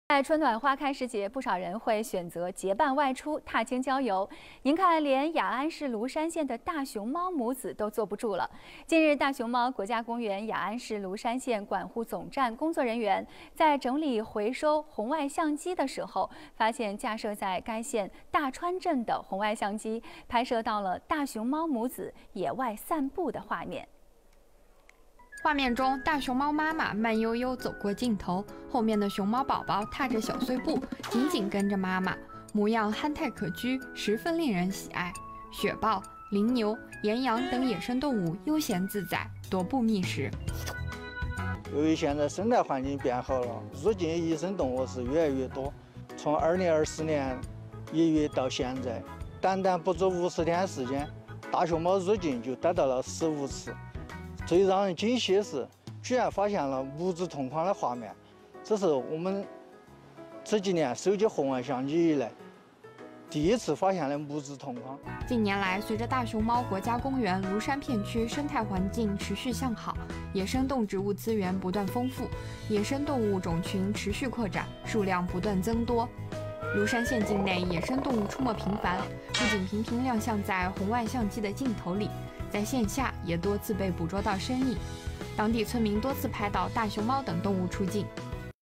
在春暖花开时节，不少人会选择结伴外出，踏青郊游。您看，连雅安市芦山县的大熊猫母子都坐不住了。近日，大熊猫国家公园雅安市芦山县管护总站工作人员在整理回收红外相机的时候，发现架设在该县大川镇的红外相机拍摄到了大熊猫母子野外散步的画面。 画面中，大熊猫妈妈慢悠悠走过镜头，后面的熊猫宝宝踏着小碎步，紧紧跟着妈妈，模样憨态可掬，十分令人喜爱。雪豹、羚牛、岩羊等野生动物悠闲自在，踱步觅食。由于现在生态环境变好了，入境野生动物是越来越多。从2020年1月到现在，短不足50天时间，大熊猫入境就达到了15次。 最让人惊喜的是，居然发现了母子同框的画面，这是我们这几年收集红外相机以来第一次发现的母子同框。近年来，随着大熊猫国家公园芦山片区生态环境持续向好，野生动植物资源不断丰富，野生动物种群持续扩展，数量不断增多。 芦山县境内野生动物出没频繁，不仅频频亮相在红外相机的镜头里，在线下也多次被捕捉到身影。当地村民多次拍到大熊猫等动物出境。